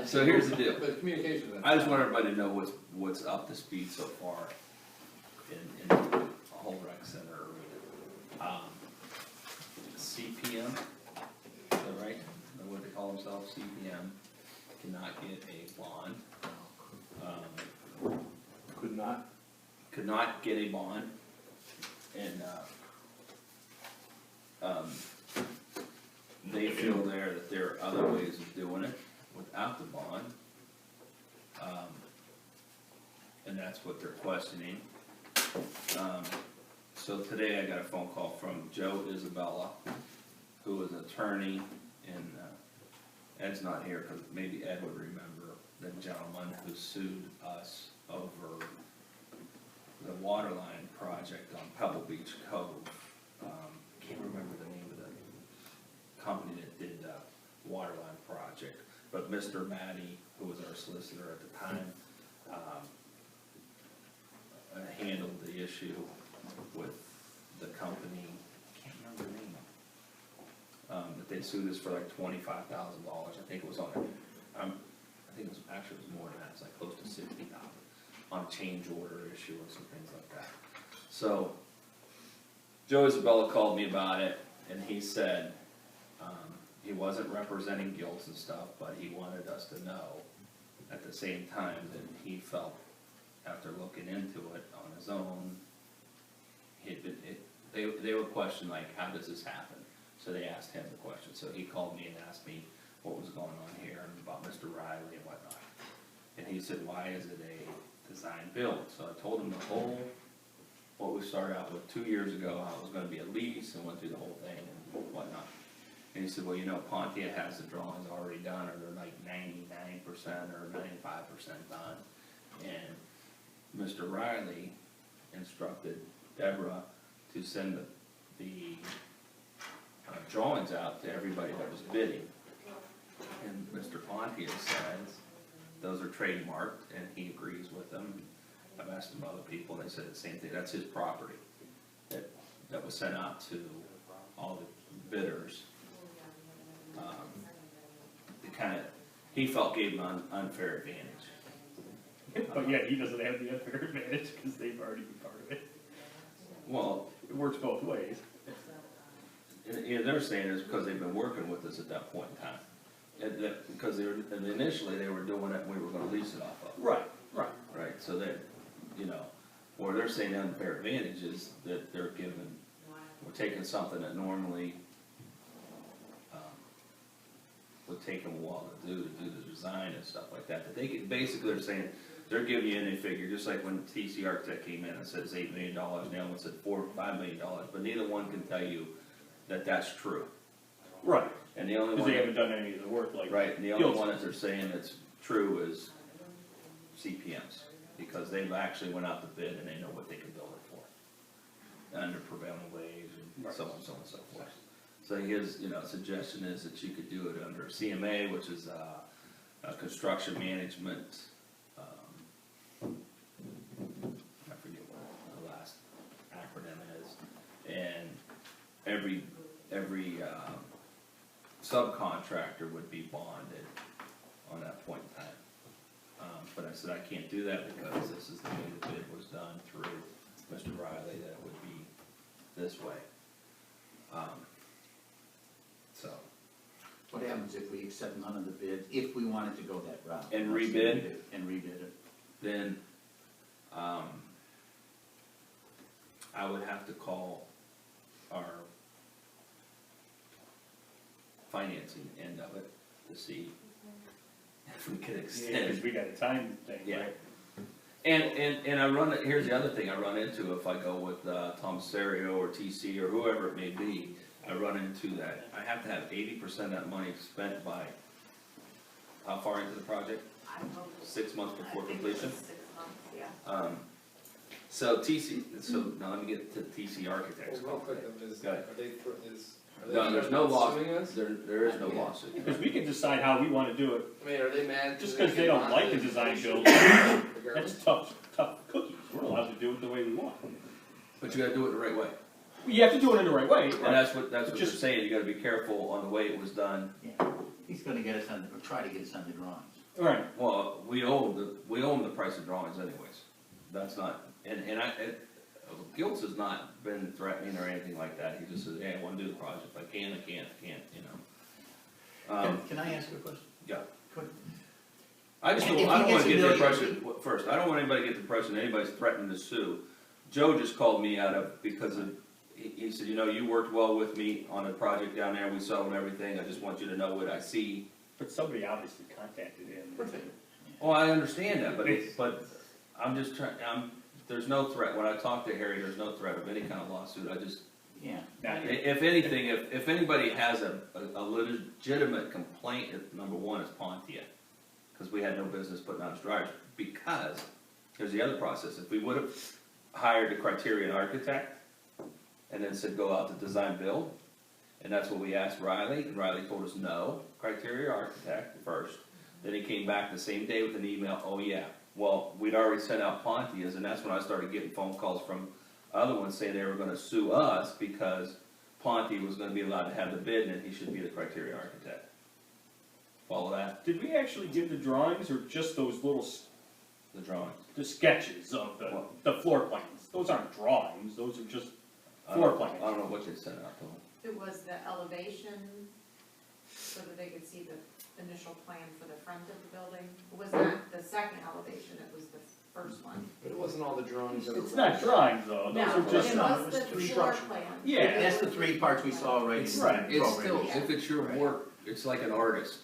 So here's the deal. But communication. I just want everybody to know what's up to speed so far in the whole rec center arena. CPM, is that right? Know what they call themselves, CPM, cannot get a bond. Could not get a bond, and they feel that there are other ways of doing it without the bond, and that's what they're questioning. So today I got a phone call from Joe Isabella, who is an attorney, and Ed's not here because maybe Ed would remember the gentleman who sued us over the water line project on Pebble Beach Cove. Can't remember the name of the company that did the water line project, but Mr. Matty, who was our solicitor at the time, handled the issue with the company. Can't remember the name. That they sued us for like $25,000. I think it was on I think it was actually more than that. It's like close to $60,000 on a change order issue or some things like that. So Joe Isabella called me about it, and he said he wasn't representing guilt and stuff, but he wanted us to know at the same time that he felt, after looking into it on his own, they were questioning, like, how does this happen? So they asked him the question. So he called me and asked me what was going on here and about Mr. Riley and whatnot. And he said, why is it a design build? So I told him the whole, what we started out with 2 years ago, how it was going to be a lease, and went through the whole thing and whatnot. And he said, well, you know, Pontiac has the drawings already done, or they're like 99% or 95% done. And Mr. Riley instructed Deborah to send the drawings out to everybody that was bidding. And Mr. Pontiac says those are trademarked, and he agrees with them. I've asked him other people, and they said the same thing. That's his property that was sent out to all the bidders. He felt gave him an unfair advantage. But yet he doesn't have the unfair advantage because they've already been part of it. Well, It works both ways. and they're saying it's because they've been working with us at that point in time. Because initially they were doing it and we were gonna lease it off of. Right. Right, so that, you know, where they're saying unfair advantage is that they're giving, we're taking something that normally would take them a while to do the design and stuff like that. That they could, basically they're saying, they're giving you any figure, just like when TC Architect came in and said it's $8 million, now one said $4 or $5 million, but neither one can tell you that that's true. Right. And the only Because one, they haven't done any of the work like. right, and the only one that they're saying that's true is CPMs, because they've actually went out to bid and they know what they can build it for, under prevailing wage and so on and so on and so forth. So his, suggestion is that you could do it under CMA, which is a construction management, I forget what the last acronym is, and every subcontractor would be bonded on that point in time. But I said I can't do that because this is the way the bid was done through Mr. Riley, that it would be this way. So. What happens if we accept none of the bids, if we wanted to go that route? And rebid? And rebid it. Then, I would have to call our financing end of it to see if we could Yeah, extend. because we got a time thing, Yeah. right? And I run, here's the other thing I run into if I go with Tom Serio or TC or whoever it may be, I run into that. I have to have 80% of that money spent by, how far into the project? 6 months before completion? 6 months, yeah. So now let me get to TC Architects. Well, real quick, Go ahead. are they No, there's no suing lawsuit, us? there is no lawsuit. Because we can decide how we want to do it. I mean, are they mad? Just because they don't like the design build, Regardless. that's tough cookies. We're allowed to do it the way we want. But you gotta do it the right way. You have to do it in the right way. And that's what they're Just- saying, you gotta be careful on the way it was done. Yeah, he's gonna get us on, or try to get us on the drawings. Right, Well, we owe them the price of drawings anyways. That's not, Giltz has not been threatening or anything like that. He just says, hey, I wanna do the project. If I can, I can't, you know. Can I ask you a question? Yeah. Quick. I just don't, If I he don't wanna gets a get the million- impression, first, I don't want anybody to get the impression that anybody's threatening to sue. Joe just called me out of, because of, he said, you know, you worked well with me on a project down there, we sold and everything, I just want you to know what I see. but somebody obviously contacted him. Well, I understand that, but I'm just trying, there's no threat, when I talk to Harry, there's no threat of any kind of lawsuit, I just, Yeah. if anything, if anybody has a legitimate complaint, number one is Pontiac. Cause we had no business putting on his drivers, because, here's the other process, if we would've hired a criterion architect, and then said go out to design build, and that's what we asked Riley, and Riley told us no, criteria architect first, then he came back the same day with an email, oh yeah, well, we'd already sent out Pontia's, and that's when I started getting phone calls from other ones saying they were gonna sue us, because Ponte was gonna be allowed to have the bid, and he should be the criteria architect. Follow that, Did we actually give the drawings, or just those little, the drawings? the sketches of What? the floor plans? Those aren't drawings, those are just I floor don't- plans. I don't know what they sent out to them. It was the elevation, so that they could see the initial plan for the front of the building. It was not the second elevation, it was the first one. But it wasn't all the drawings. that It's were- not drawings though, those No, are just, it no, was it was the three floor structures. plan. Yeah. That's the three parts we saw right in the Right. It's program. still, if it's your work, it's like an artist,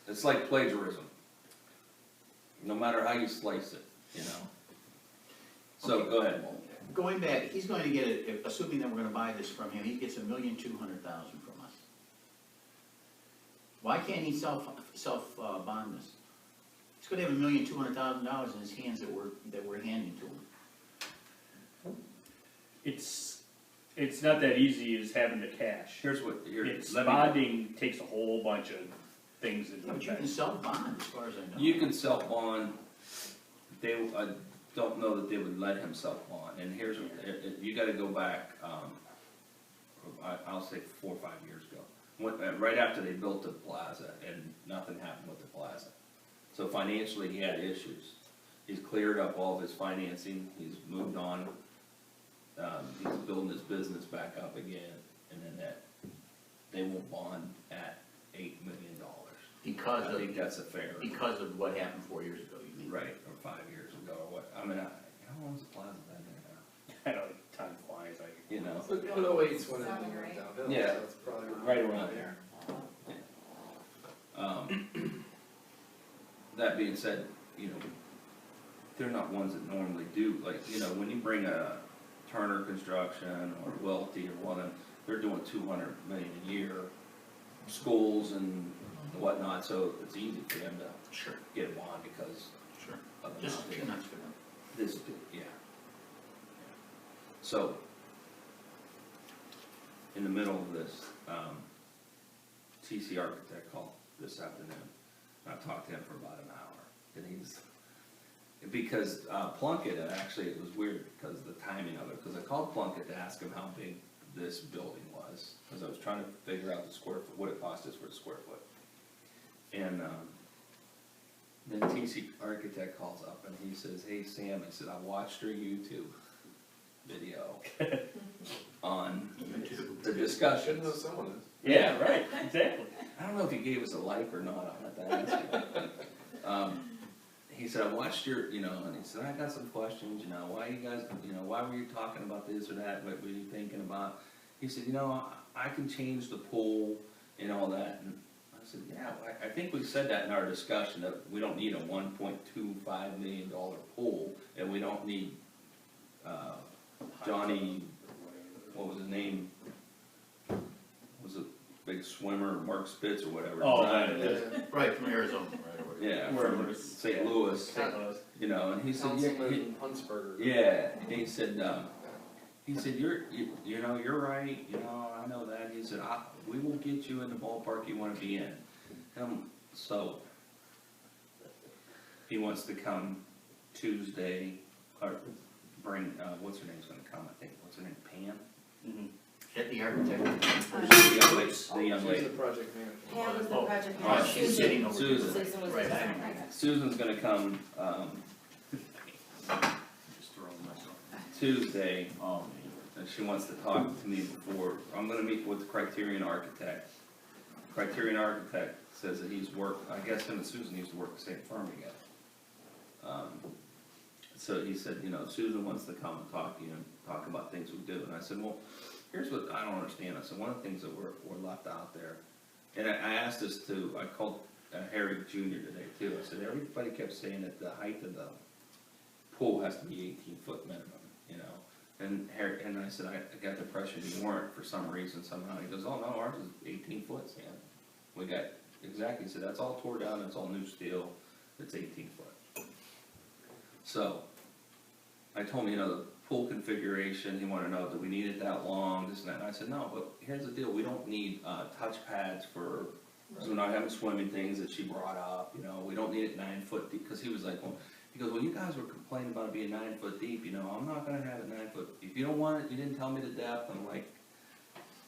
it's like plagiarism. No matter how you slice it, you know? So, Okay. go ahead. Going back, he's going to get it, assuming that we're gonna buy this from him, he gets $1,200,000 from us. Why can't he bond this? He's gonna have $1,200,000 in his hands that we're handing to him. it's not that easy as having the cash. Here's what, It's let me, bonding takes a whole bunch of things into Yeah, but you can effect. self-bond, as far as I know. you can self-bond, I don't know that they would let him self-bond, and here's, you gotta go back, I'll say 4 or 5 years ago. Right after they built the plaza, and nothing happened with the plaza. So financially, he had issues. He's cleared up all of his financing, he's moved on, he's building his business back up again, and then they will bond at $8 million. Because I think of, that's a fair, because of what happened 4 years ago, you mean? right, or 5 years ago, or what, I mean, how long has the plaza been there now? I know, time flies, You know, But 08's when it 7 or went 8. downhill, Yeah. so it's probably right around there. That being said, you know, they're not ones that normally do, like, you know, when you bring a Turner Construction or Welty or one, they're doing 200 million a year, schools and whatnot, so it's easy for them to Sure, get a bond because sure. of the Just amount they- peanuts for them. This, yeah. So, in the middle of this, TC Architect called this afternoon, and I talked to him for about an hour, and because Plunkett, actually, it was weird because of the timing of it, because I called Plunkett to ask him how big this building was, because I was trying to figure out the square foot, what it cost us for a square foot. And, then TC Architect calls up and he says, hey Sam, he said, I watched your YouTube video on the I discussions. should know someone is. Yeah, right, exactly. I don't know if he gave us a like or not, I'll have to ask him. He said, I watched your, you know, and he said, I got some questions, you know, why you guys, you know, why were you talking about this or that, what were you thinking about? He said, you know, I can change the pool and all that, and I said, yeah, I think we said that in our discussion, that we don't need a $1.25 million pool, and we don't need, Johnny, what was his name? Was a big swimmer, Mark Spitz or whatever. Oh, designed yeah. it. Right, from Arizona, right over there. Yeah, Wherever from it's- St. Louis, St. Louis. you know, and he said, yeah, Councilman Huntsberger. yeah, and he said, you know, you're right, you know, I know that, he said, we will get you in the ballpark you wanna be in. So, he wants to come Tuesday, or bring, what's her name's gonna come, I think, what's her name, Pam? Mhm. Get the architect. The young lady, the young She's lady. the project manager. Pam was the project Oh, manager. she's sitting over there. Susan was the Right, I design know. architect. Susan's gonna come, Just throwing myself. Tuesday, Oh, and she wants to talk to me before, I'm gonna meet with the Criterion Architect. Criterion Architect says that he's worked, I guess him and Susan used to work the same firm together. So he said, you know, Susan wants to come and talk to you and talk about things we do, and I said, well, here's what I don't understand, I said, one of the things that we're left out there, and I asked this to, I called Harry Jr. today too, I said, everybody kept saying that the height of the pool has to be 18-foot minimum, you know, and Harry, and I said, I got the impression you weren't for some reason somehow, he goes, oh, no, ours is 18 foot, Sam, we got, exactly, he said, that's all tore down, that's all new steel, it's 18 foot. So, I told him, you know, the pool configuration, he wanted to know, do we need it that long, this and that, and I said, no, but here's the deal, we don't need, touch pads for, because we're not having swimming things that she brought up, you know, we don't need it 9 foot deep, because he was like, well, he goes, well, you guys were complaining about it being 9 foot deep, you know, I'm not gonna have it 9 foot, if you don't want it, you didn't tell me the depth, I'm like,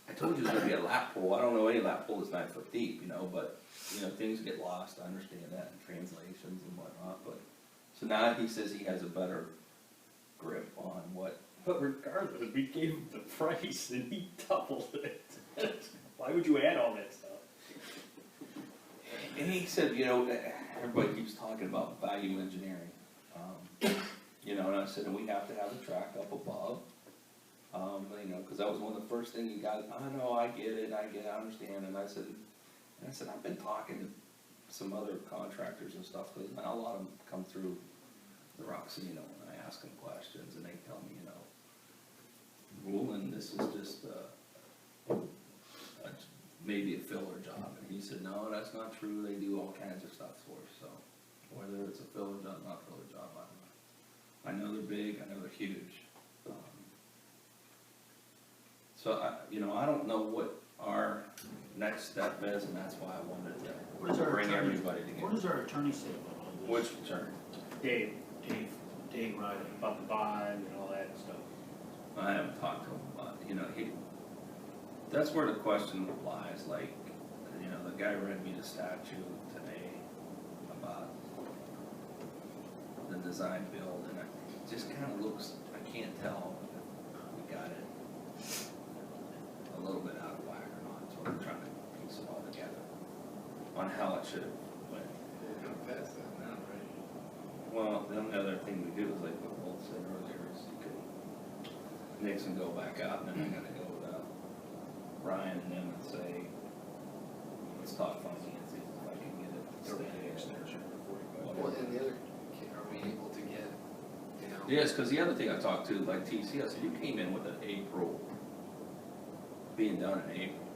I told you it was gonna be a lap pool, I don't know any lap pool that's 9 foot deep, you know, but, you know, things get lost, I understand that, in translations and whatnot, but, so now he says he has a better grip on what. But regardless, we gave him the price and he doubled it. Why would you add all that stuff? And he said, you know, everybody keeps talking about value engineering, you know, and I said, and we have to have a track up above, you know, because that was one of the first things you got, I know, I get it, I understand, and I said, I've been talking to some other contractors and stuff, because now a lot of them come through the Roxy, you know, and I ask them questions, and they tell me, you know, Rulin, this is just, maybe a filler job, and he said, no, that's not true, they do all kinds of stuff for us, so, whether it's a filler job, not filler job, I don't know. I know they're big, I know they're huge, so you know, I don't know what our next step is, and that's why I wanted what does to our bring attorney, everybody together. what does our attorney say about all Which this? attorney? Dave Riley. About the bond and all that stuff. I haven't talked to him about, you know, that's where the question lies, like, you know, the guy read me the statute today about the design build, and it just kinda looks, I can't tell if we got it a little bit out of whack or not, so I'm trying to piece it all together on how it should have went. We're gonna pass that now, right? Well, the only other thing we do is like what Walt said earlier, is you can mix and go back out, and then I gotta go with Ryan and them and say, let's talk finances, if I can get it. Well, and the other, are we able to get, you know? Yes, because the other thing I talked to, like TC, I said, you came in with an April, being done in April.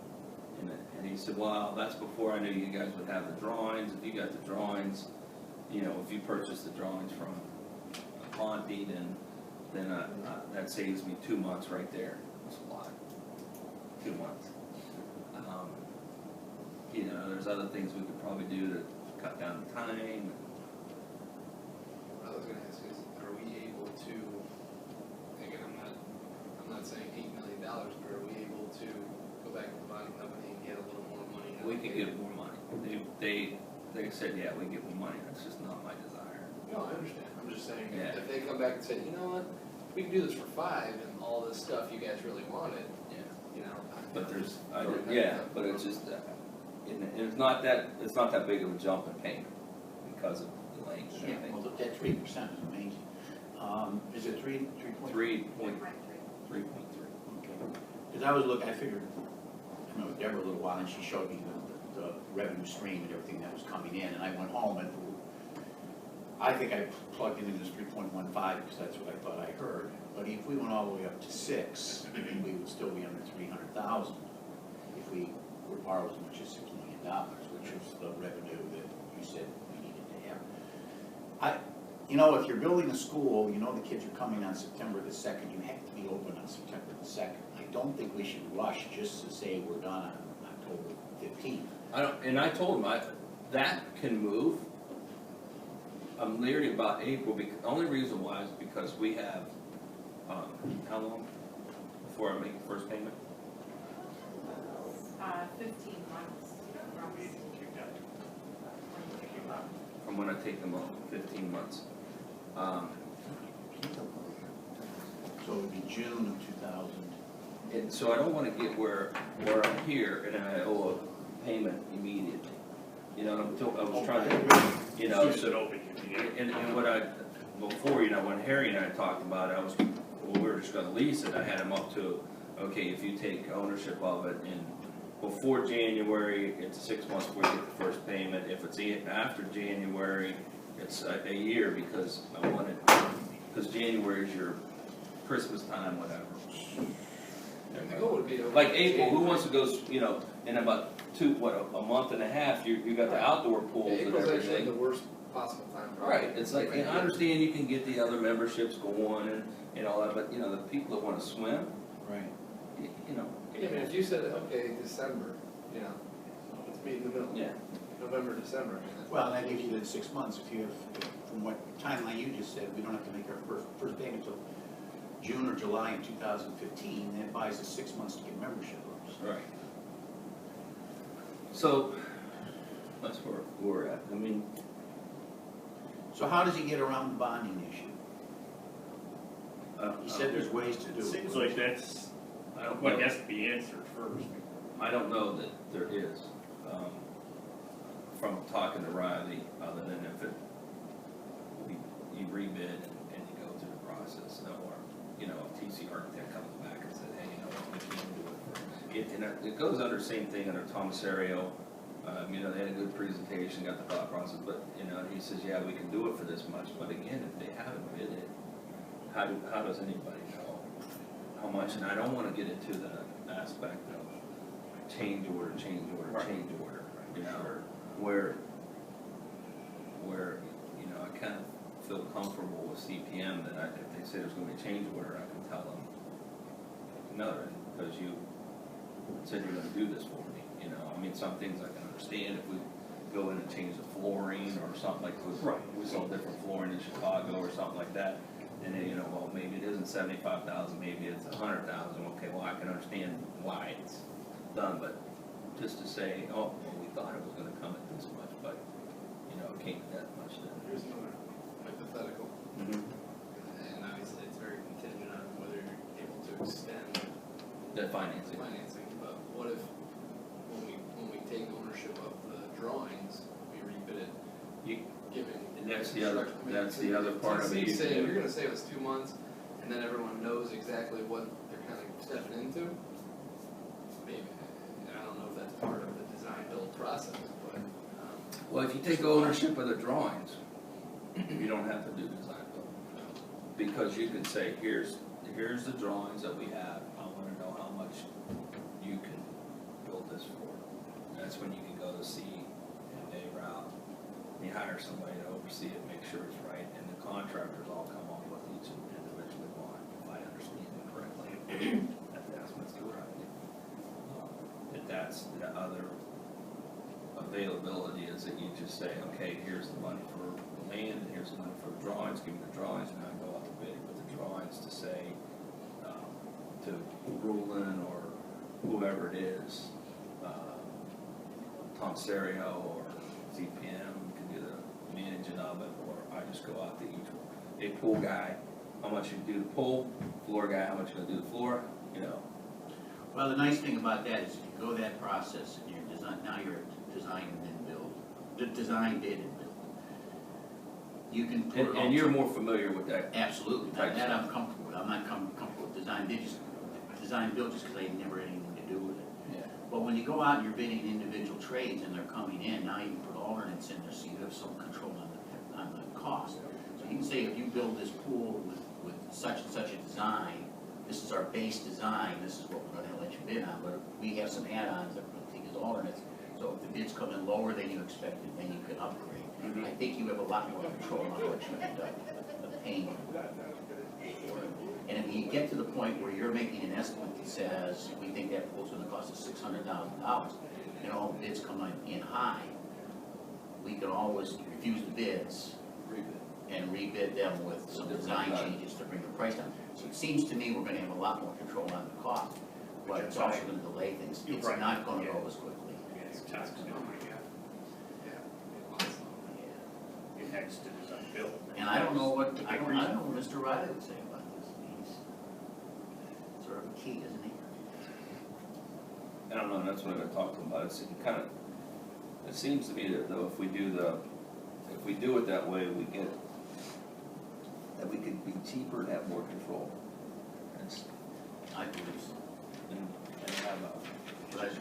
And he said, well, that's before I knew you guys would have the drawings, if you got the drawings, you know, if you purchase the drawings from Ponte, then that saves me 2 months right there, that's a lot, 2 months. You know, there's other things we could probably do to cut down the time. What I was gonna ask is, are we able to, again, I'm not saying $8 million, but are we able to go back to the bonding company and get a little more money? We could get more money. They said, yeah, we can get more money, that's just not my desire. No, I understand, I'm just saying, Yeah. if they come back and say, you know what, we can do this for 5, and all this stuff you guys really wanted, Yeah. you know. But there's, but it's just, and it's not that big of a jump in payment because of the length and Yeah, everything. well, look, that 3% is amazing. Is it 3.3? 3.3. Okay. Because I was looking, I figured, I met with Deborah a little while, and she showed me the revenue stream and everything that was coming in, and I went home and I think I plugged it in as 3.15 because that's what I thought I heard. But if we went all the way up to 6, we would still be under 300,000 if we were borrowed as much as $6 million, which is the revenue that you said we needed to have. You know, if you're building a school, you know the kids are coming on September the 2nd, you have to be open on September the 2nd. I don't think we should rush just to say we're done on October 15th. I told him, that can move. I'm leery about April, because, the only reason why is because we have, how long before I make the first payment? 15 months from, We kicked out. From I'm gonna take them on 15 months. So it would be June of 2000. And so I don't wanna get where I'm here and I owe a payment immediately. You know, I was trying to, you know, Soon as it so, opens, you can get it. and what before, you know, when Harry and I talked about it, we were just gonna lease it, I had him up to, okay, if you take ownership of it and before January, it's 6 months before you get the first payment. If it's after January, it's a year because I wanted, because January is your Christmas time, whatever. The goal would be to. Like April, who wants to go, you know, in about a month and a half, you got the outdoor pools and April's actually the everything. worst possible time. probably. Right, it's like, and I understand you can get the other memberships going and all that, but you know, the people that wanna swim, Right. you know. Yeah, I mean, if you said, okay, December, you know, let's meet in the middle. Yeah. November, December, I mean, that's. Well, that gives you then 6 months. If you have, from what timeline you just said, we don't have to make our first payment until June or July in 2015, that buys us 6 months to get membership rooms. Right. So, that's where we're at. I mean, So how does he get around the bonding issue? He said there's ways to do It it. seems like that's, I don't what know. has to be answered first. I don't know that there is, from talking to Riley, other than if you rebid and you go through the process, or, you know, if TC Architect comes back and says, hey, you know what, we can do it for, and it goes under same thing under Tomasario. You know, they had a good presentation, got the thought process, but, you know, he says, yeah, we can do it for this much, but again, if they haven't bid it, how does anybody know how much? And I don't wanna get into the aspect of change order, Right. change order, you know, where, you know, I kind of feel comfortable with CPM that if they say there's gonna be a change order, I can tell them, no, because you said you're gonna do this for me, you know, I mean, some things I can understand if we go in and change the flooring or something like, we saw different flooring in Chicago or something like that, and then, you know, well, maybe it isn't 75,000, maybe it's 100,000, okay, well, I can understand why it's done, but just to say, oh, well, we thought it was gonna come at this much, but, you know, it came at that much then. Here's another hypothetical, and obviously it's very contingent on whether you're able to extend That financing. financing, but what if, when we take ownership of the drawings, we rebid it, You, given. and that's the other part of it. TC say, you're gonna save us 2 months, and then everyone knows exactly what they're kind of stepping into, maybe, I don't know if that's part of the design build process, but, well, if you take ownership of the drawings, you don't have to do design build. Because you can say, here's the drawings that we have, I wanna know how much you can build this for. That's when you can go to C and A route, you hire somebody to oversee it, make sure it's right, and the contractors all come up with each individual one, if I understand it correctly. That's Mr. Riley. If that's the other availability is that you just say, okay, here's the money for the land, and here's the money for the drawings, give me the drawings, and I go out to bid with the drawings to say, to Rulin or whoever it is, Tom Serio or CPM can do the managing of it, or I just go out to each one. A pool guy, how much you do the pool, floor guy, how much you gonna do the floor, you know. Well, the nice thing about that is if you go that process and you're design, now you're design and then build, design, bid and build. You can put it all. And you're more familiar with that. Absolutely, Type that I'm stuff. comfortable with. I'm not comfortable with design, design build just because I never had anything to do with it. Yeah. But when you go out and you're bidding individual trades and they're coming in, now you can put alternates in there so you have some control on the cost. So you can say if you build this pool with such and such a design, this is our base design, this is what we're gonna let you bid on, but we have some add-ons that we're gonna take as alternates. So if the bids come in lower than you expected, then you can upgrade. I think you have a lot more control on what you end up paying for it. And if you get to the point where you're making an estimate that says, we think that pool's gonna cost us $600,000, and all bids come in high, we can always refuse the bids and rebid them with some design changes to bring the price down. So it seems to me we're gonna have a lot more control on the cost, but it's also gonna delay things. You're It's right. not gonna go as quickly. Yeah, it's taxes. Oh my God. Yeah, lots of them. architects to design build. And I don't know what Mr. Riley would say about this. He's sort of a key, isn't he? I don't know, and that's what I talked to him about, it's kind of, it seems to me that though, if we do it that way, that we could be cheaper and have more control. I believe so. And have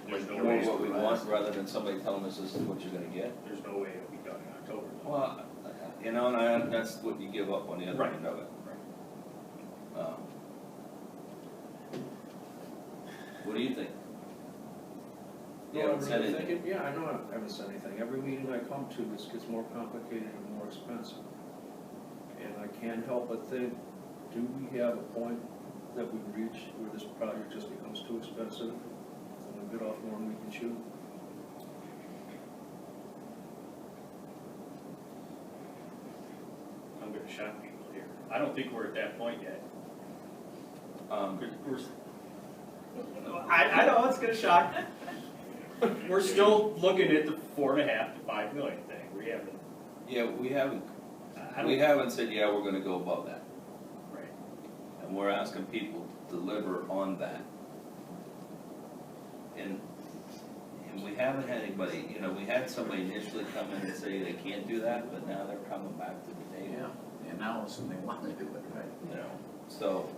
There's no more way, what we want, rather than somebody telling us this is what you're gonna get. there's no way it'll be done in October. Well, you know, and that's what you give up on the other Right. end of it. What do you think? You Well, haven't said I'm anything. thinking, yeah, I know I haven't said anything. Every meeting I come to, this gets more complicated and more expensive. And I can't help but think, do we have a point that we reach where this project just becomes too expensive and we bit off more than we can chew? I'm gonna shock people here. I don't think we're at that point yet. 'Cause I know it's gonna shock. We're still looking at the 4.5 to 5 million thing. We haven't, Yeah, we haven't I We don't, haven't said, yeah, we're gonna go above that, right. and we're asking people to deliver on that. And we haven't had anybody, you know, we had somebody initially come in and say they can't do that, but now they're coming back to the table. Yeah, and now all of a sudden they want to do it, right? You know, so,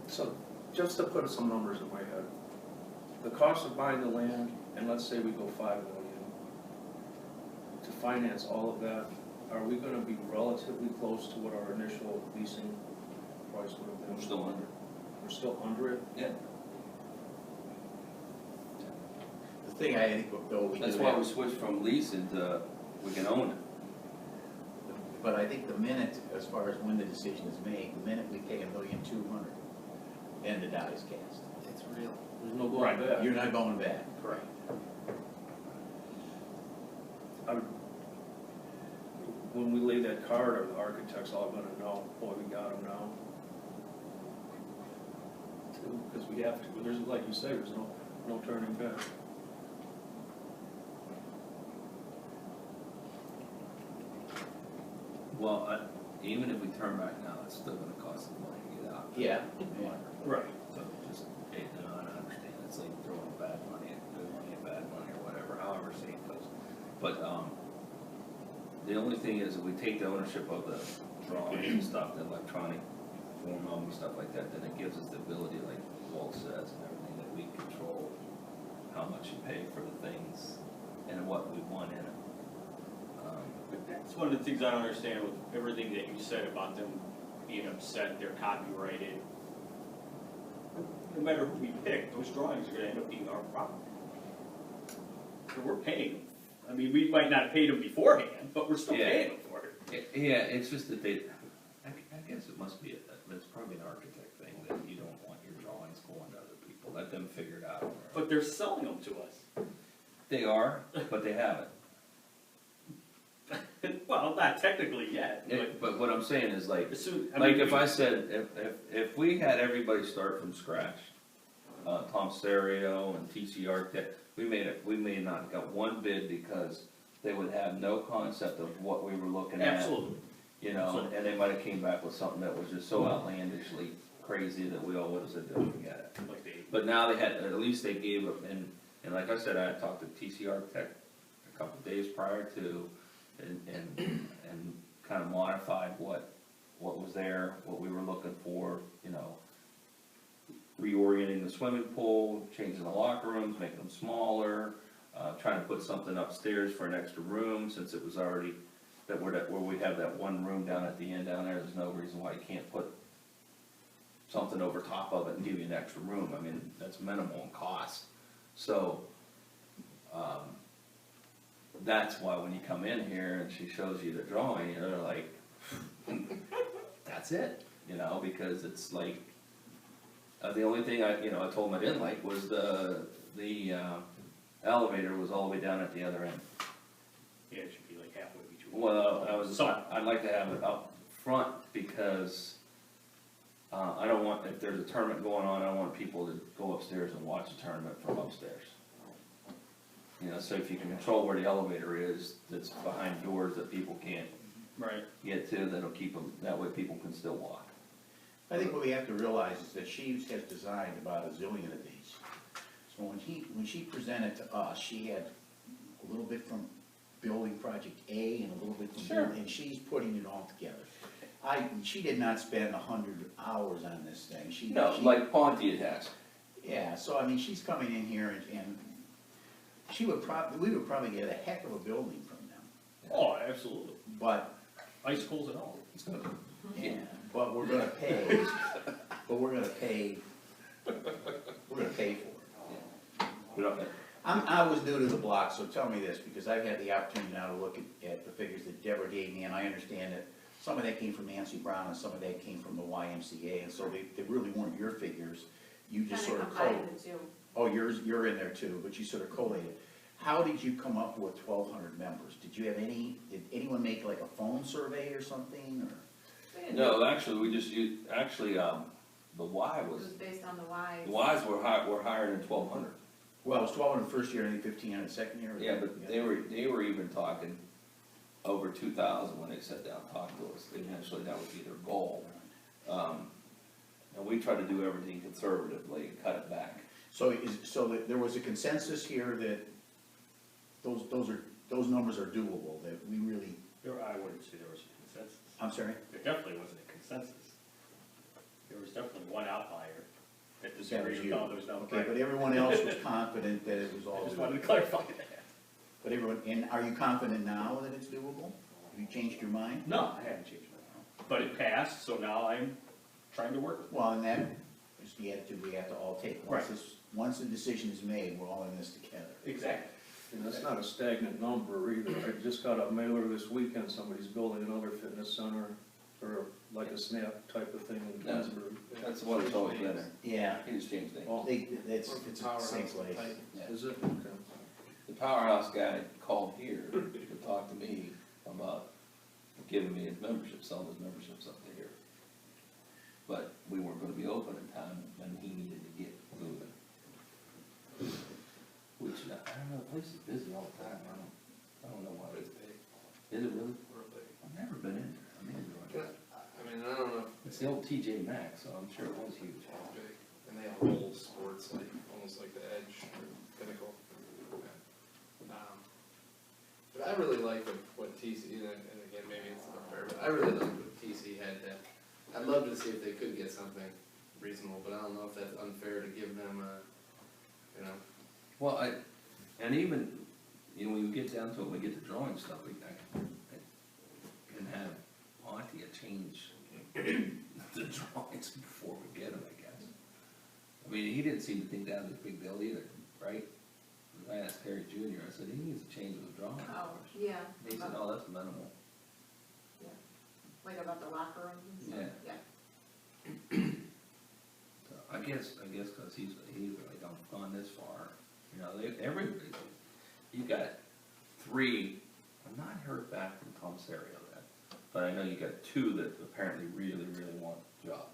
So, just to put some numbers in my head, the cost of buying the land, and let's say we go 5 million, to finance all of that, are we gonna be relatively close to what our initial leasing price would have been? we're still under. We're still under it? Yeah. The thing I think, though, we do That's why we have, switched from leasing to, we can own it. but I think the minute, as far as when the decision is made, the minute we pay $1,200,000, then the die is cast. It's real. There's no going Right. back. You're not going back. Correct. When we lay that card, are the architects all gonna know, boy, we got them now? Because we have to, there's, like you say, there's no turning back. Well, even if we turn back now, it's still gonna cost us money to get out. Yeah, yeah. Right. So just, hey, no, I understand, it's like throwing bad money at good money and bad money or whatever, however say it goes. But, the only thing is, if we take the ownership of the drawing and stuff, the electronic form of them and stuff like that, then it gives us the ability, like Walt says and everything, that we control how much you pay for the things and what we want in it. But that's one of the things I don't understand with everything that you said about them being upset, they're copyrighted. No matter who we pick, those drawings are gonna end up being our property. So we're paying them. I mean, we might not have paid them beforehand, but we're still Yeah. paying them for it. Yeah, it's just that they, I guess it must be, it's probably an architect thing, that you don't want your drawings going to other people, let them figure it out. But they're selling them to us. They are, but they haven't. Well, not technically yet, but But what I'm saying is like, as soon, I like mean, if I said, if we had everybody start from scratch, Tom Serio and TC Architect, we may not got one bid because they would have no concept of what we were looking at. absolutely. You know, and they might have came back with something that was just so outlandishly crazy that we all would have said, don't forget it. Like they, But now they had, at least they gave up, and like I said, I had talked to TC Architect a couple of days prior to, and kind of modified what was there, what we were looking for, you know, reorienting the swimming pool, changing the locker rooms, making them smaller, trying to put something upstairs for an extra room, since it was already, where we have that one room down at the end down there, there's no reason why you can't put something over top of it and give you an extra room. I mean, that's minimal in cost. So, that's why when you come in here and she shows you the drawing, you're like, that's it, you know, because it's like, the only thing I told them I didn't like was the elevator was all the way down at the other end. yeah, it should be like halfway between. Well, So, I'd like to have it up front because, I don't want, if there's a tournament going on, I don't want people to go upstairs and watch the tournament from upstairs. You know, so if you can control where the elevator is, that's behind doors that people can't Right. get to, that'll keep them, that way people can still walk. I think what we have to realize is that she has designed about a zillion of these. So when she presented to us, she had a little bit from building project A and a little bit from Sure. building, and she's putting it all together. She did not spend 100 hours on this thing. No, like Pontiac has. Yeah, so I mean, she's coming in here and we would probably get a heck of a building from them. Oh, absolutely. But, Icicles and all. yeah, but we're gonna pay, we're gonna pay for it. We don't, I was new to the block, so tell me this, because I've had the opportunity now to look at the figures that Deborah gave me, and I understand that some of that came from Nancy Brown and some of that came from the YMCA, and so they really weren't your figures. You just sort of combined the two. Oh, you're in there too, but you sort of collated. How did you come up with 1,200 members? Did anyone make like a phone survey or something, or? no, actually, we just used, the Y It was, was based on the Y. the Ys were higher than 1,200. Well, it was 1,200 the first year and 1,500 the second year? Yeah, but they were even talking over 2,000 when they sat down and talked to us. Eventually, that would be their goal. And we try to do everything conservatively and cut it back. So there was a consensus here that those numbers are doable, that we really, I wouldn't say there was a consensus. I'm sorry? There definitely wasn't a consensus. There was definitely one outlier that That was disagreed you. with all those numbers. Okay, but everyone else was confident that it was all I just wanted to doable. clarify that. But and are you confident now that it's doable? Have you changed your mind? No, I haven't changed my mind. But it passed, so now I'm trying to work with it. Well, and that is the attitude we have to all take. Right. Once the decision is made, we're all in this together. Exactly. And that's not a stagnant number either. I just got a mailer this weekend, somebody's building another fitness center, or like a SNAP type of thing in No. Twinsburg. That's what it's always been there. Yeah, He just changed things. Oh, it's Or the powerhouse same place. type. Yeah. is it? Okay. The powerhouse guy called here to talk to me about giving me his membership, selling his memberships up to here. But we weren't gonna be open in time when he needed to get moving. Which, I don't know, the place is busy all the time, I don't know why. It's big, Is it really? real big. I've never been in there, I mean, I mean, I don't know if it's the old TJ Maxx, so I'm sure it was huge. it's big, and they have whole sports, like, almost like the Edge or Pinnacle. But I really like what TC, and again, maybe it's not fair, but I really like what TC had to, I'd love to see if they could get something reasonable, but I don't know if that's unfair to give them you know. Well, and even, when we get down to it, we get to drawing stuff, I can have Pontia change the drawings before we get them, I guess. I mean, he didn't seem to think that was a big deal either, right? I asked Harry Jr., I said, he needs to change the drawing. Oh, yeah. He said, oh, that's minimal. Yeah. Like about the locker rooms and stuff? Yeah. So I guess, cause he's like, I'm gone this far, everybody, you got 3, I've not heard back from Tom Serio yet, but I know you got 2 that apparently really, really want the job.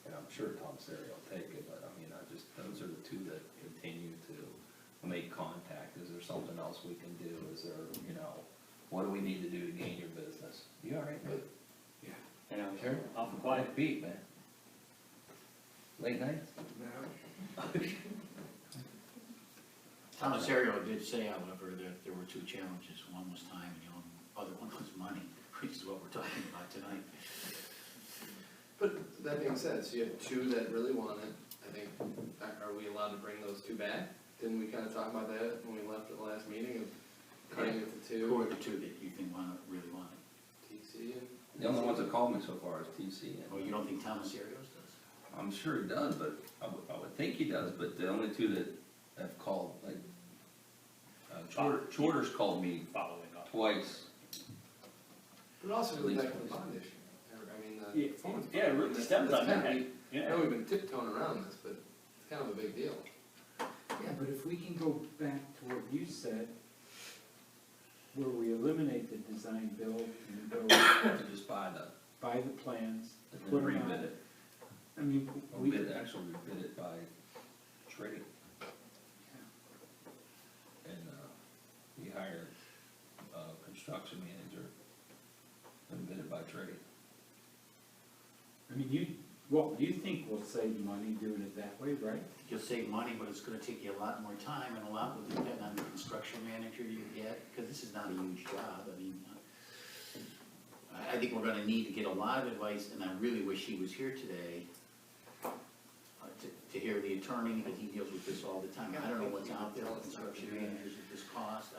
And I'm sure Tom Serio will take it, but I mean, those are the 2 that continue to make contact. Is there something else we can do? Is there, what do we need to do to gain your business? You all right, man? And I'm Sure. off the quiet. Beat, man. Late nights? Tomaserio did say, however, that there were 2 challenges. One was time and the other one was money, which is what we're talking about tonight. But that being said, so you have 2 that really want it, I think, are we allowed to bring those 2 back? Didn't we kinda talk about that when we left at the last meeting, of cutting it to 2? Who are the 2 that you think really want it? TC and. The only ones that called me so far is TC. Oh, you don't think Tomaserios does? I'm sure he does, but I would think he does, but the only 2 that have called, like, Chorter's called me Following up. twice. But also At goes least back to the once. bond issue, I mean, Yeah, the performance. yeah, it bond. really That's- stems that's on kinda- that. I Yeah. know we've been tiptoeing around this, but it's kind of a big deal. Yeah, but if we can go back to what you said, where we eliminate the design build and go To just buy buy the plans, and put then them rebid out. it. I mean, Or we, actually rebid it by trade. And, we hired a construction manager mean, well, you think we'll save money doing it that way, right? You'll save money, but it's gonna take you a lot more time, and a lot will depend on the construction manager you get, because this is not a huge job, I mean, I think we're gonna need to get a lot of advice, and I really wish he was here today to hear the attorney, because he deals with this all the time. I don't know what's out there, construction managers at this cost,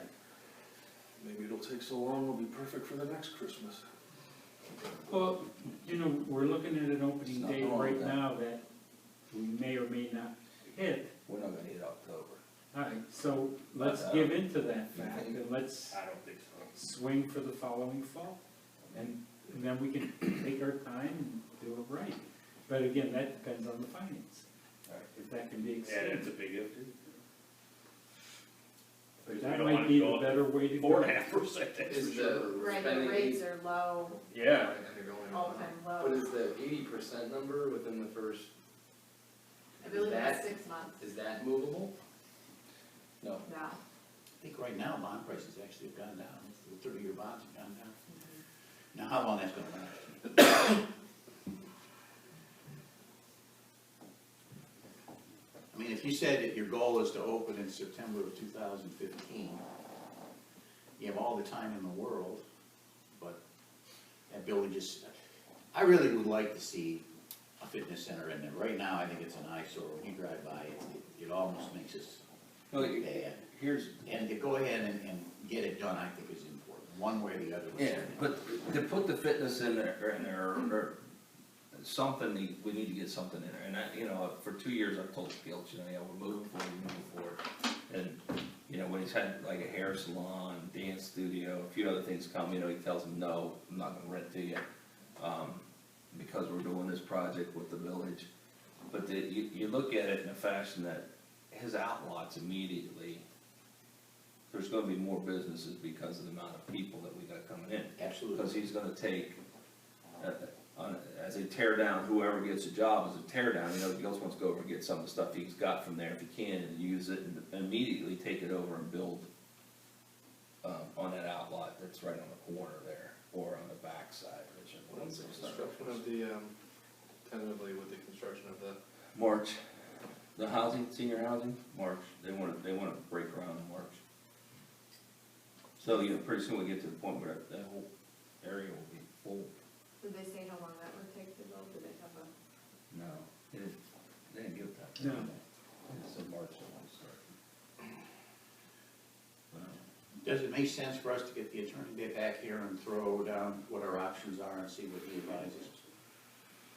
Maybe it'll take so long, it'll be perfect for the next Christmas. Well, you know, we're looking at an opening It's not date wrong right with that. now that we may or may not hit. We're not gonna hit October. Alright, so let's give into that fact and let's I don't think so. swing for the following fall. And then we can take our time and do it right. But again, that depends on the finance, Alright. if that can be Yeah, extended. it's a big if too. But We that don't might wanna be go the up better way to go. 4.5%, that's Is for sure. Right, the spending rates are low, Yeah. and they're going all up. time But low. is the 80% number within the first, I believe it's that- 6 months is that movable? No. now. I think right now, bond prices actually have gone down, the 30-year bonds have gone down. Now, how long that's gonna last? I mean, if you said that your goal is to open in September of 2015, you have all the time in the world, but that building just, I really would like to see a fitness center in there. Right now, I think it's an eyesore. When you drive by, it almost makes us Well, bad. here's, And to go ahead and get it done, I think is important, one way or the other. yeah, but to put the fitness in there, or something, we need to get something in there. And I, you know, for 2 years, I've told Gilch, you know, yeah, we're moving forward. And, you know, when he's had like a hair salon, dance studio, a few other things come, you know, he tells them, no, I'm not gonna rent to you. Because we're doing this project with the village. But you look at it in a fashion that his outlots immediately, there's gonna be more businesses because of the amount of people that we got coming in. Absolutely. Because he's gonna take, as they tear down, whoever gets a job as a tear down, you know, Gil's wants to go over and get some of the stuff he's got from there if he can, and use it and immediately take it over and build on that outlot that's right on the corner there, or on the backside, whichever When's one's the construction of the, tentatively with the construction of the, March. The housing, senior housing, March, they wanna break ground in March. So, you know, pretty soon we get to the point where that whole area will be full. Did they say how long that would take to build? Did they have a? No, they didn't give that. No. It's in March that we start. Does it make sense for us to get the attorney back here and throw down what our options are and see what he advises?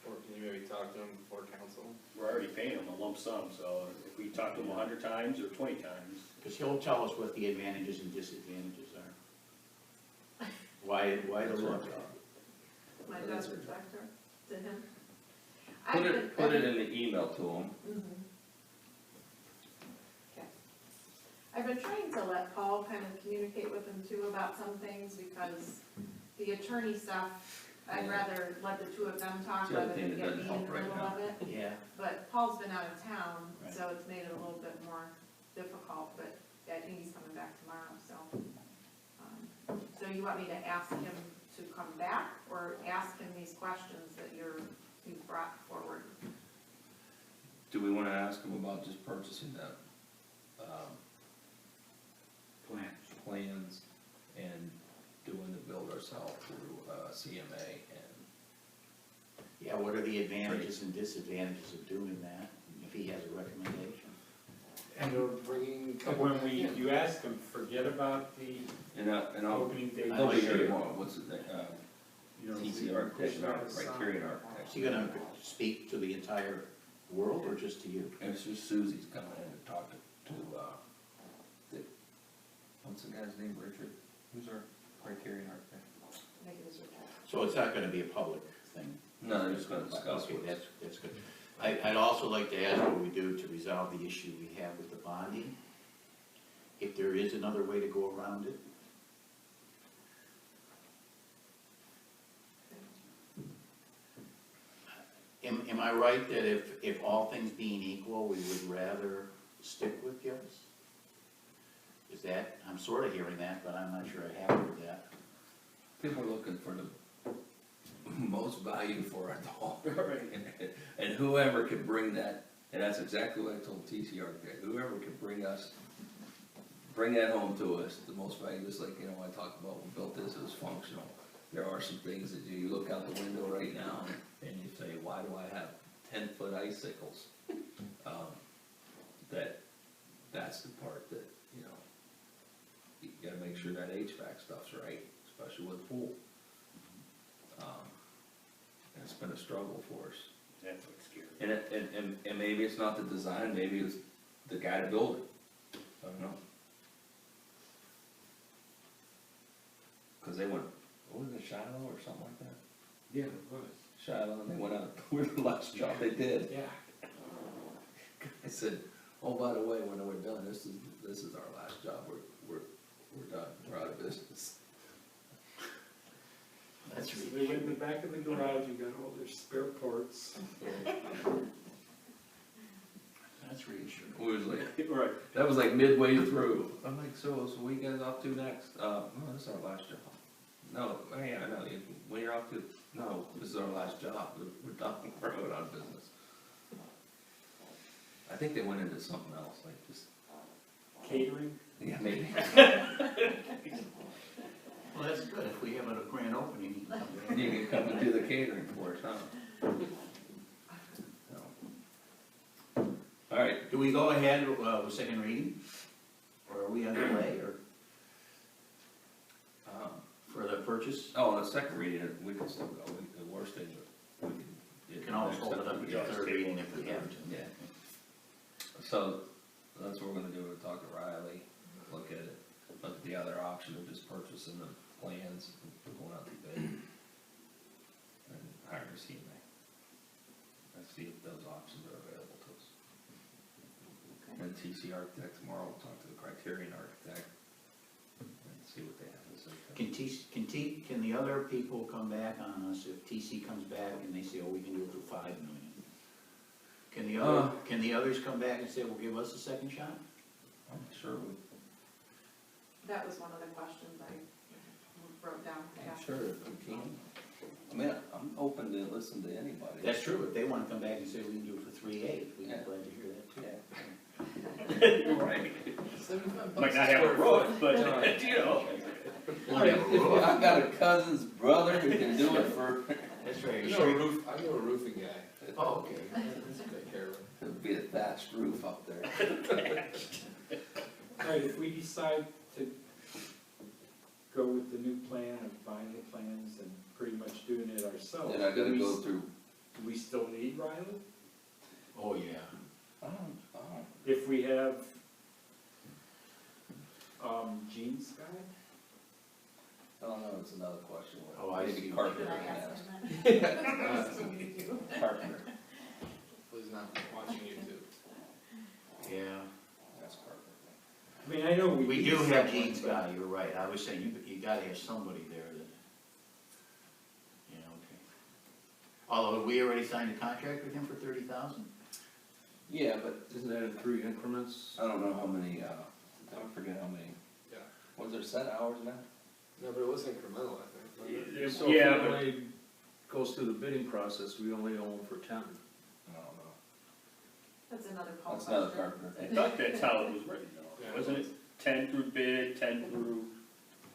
or can you maybe talk to them before council? We're already paying them a lump sum, so if we talk to them 100 times or 20 times, Because he'll tell us what the advantages and disadvantages are. Why the look? My dad's projector to him. Put it in the email to them. Okay. I've been trying to let Paul kind of communicate with him too about some things, because the attorney stuff, I'd rather let the two of them talk It's the other rather thing than that get me doesn't in the help right middle now. of it. Yeah, But Paul's been out of town, Right. so it's made it a little bit more difficult, but I think he's coming back tomorrow, so. So you want me to ask him to come back, or ask him these questions that you've brought forward? Do we wanna ask them about just purchasing that, plans and doing the build ourselves through, CMA and, yeah, what are the advantages and disadvantages of doing that, if he has a recommendation? And Bringing. when you ask them, forget about the and I'll, opening date they'll be this here year. tomorrow, what's his name, You know, TC Architect, Criterion Architect. Is he gonna speak to the entire world or just to you? And it's just Susie's coming in to talk to, what's the guy's name, Richard? Who's our Criterion Architect? Make it as your choice. So it's not gonna be a public thing? No, they're just gonna discuss Okay, what that's good. I'd also like to ask what we do to resolve the issue we have with the bonding, if there is another way to go around it. Am I right that if all things being equal, we would rather stick with Gillis? Is that, I'm sort of hearing that, but I'm not sure I have heard that. People are looking for the most value for our dog. Right. And whoever can bring that, and that's exactly what I told TC Architect, whoever can bring that home to us, the most value, just like, you know, I talked about, we built this, it was functional. There are some things that you look out the window right now and you say, why do I have 10-foot icicles? That's the part that, you know, you gotta make sure that HVAC stuff's right, especially with the pool. And it's been a struggle for us. That's what's scary. And maybe it's not the design, maybe it's the guy to build it, I don't know. Cause they went, what was it, Shiloh or something like that? Yeah, it was. Shiloh, and they went out, with the last job they did. Yeah. I said, oh, by the way, when we're done, this is our last job, we're done, we're out of business. That's So they went in the back of the garage and got all their spare parts. That's reassuring. We was like, Right. that was like midway through, I'm like, so what you guys off to next? No, this is our last job. No, yeah, I know, when you're off to, no, this is our last job, we're done, we're out of business. I think they went into something else, like just, Catering? yeah, maybe. Well, that's good, if we have a grand opening, you can come back. You can come and do the catering for us, huh? No. All right, Do we go ahead with second reading? Or are we underway, or for the purchase? oh, the second reading, we can still go, the worst thing, we can. You can always hold it up to the third reading if we have to. Yeah. So, that's what we're gonna do, we'll talk to Riley, look at it, look at the other option of just purchasing the plans, going out to bid. And hiring a CMA. And see if those options are available to us. And TC Architect tomorrow, we'll talk to the Criterion Architect, and see what they have to say. Can the other people come back on us if TC comes back and they say, oh, we can do it for $5 million? Can the others come back and say, well, give us a second shot? I'm sure we, That was one of the questions I wrote down. to I'm ask. sure if we can. I mean, I'm open to listen to anybody. That's true, if they wanna come back and say we can do it for 3.8, we'd be Yeah. glad to hear that too. Yeah. You're right. $75 Might not a have a square roof, foot. but, you know. I've got a cousin's brother who can do it for, That's right, I you know sure? I know a roofing guy. Oh, okay. Take care of it. it'll be a thatched roof up there. Right, if we decide to go with the new plan of buying the plans and pretty much doing it ourselves. Then I gotta do we- go through, Do we still need Riley? Oh, yeah. If we have, Gene's guy? I don't know, it's another question. Oh, I see. Maybe Carpenter Should I can ask ask. him that? Carpenter, Please not watching YouTube. Yeah. that's Carpenter. I mean, I know we. We need do have someone, Gene's but- guy, you're right, I was saying, you gotta have somebody there that, yeah, okay. Although, we already signed a contract with him for 30,000? Yeah, but Isn't that in 3 increments? I don't know how many, I forget how many, Yeah. was there set hours now? No, but it was incremental, I think. wasn't it? So if Yeah, it but only goes through the bidding process, we only own for 10. I don't know. That's another Paul That's question. another Carpenter. I thought that's how it was written though, Yeah. wasn't it? 10 through bid, 10 through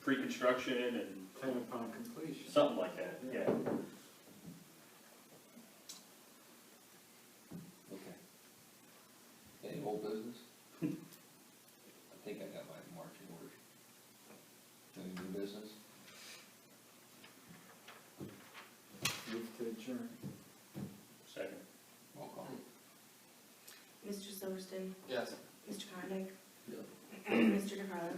pre-construction and 10 upon completion. something like that, yeah. Okay. Any old business? I think I got my marching orders. Any new business? Move to adjourn. Second. Roll call. Mr. Silverston, Yes. Mr. Connick, Yeah. Mr. DeCarlo,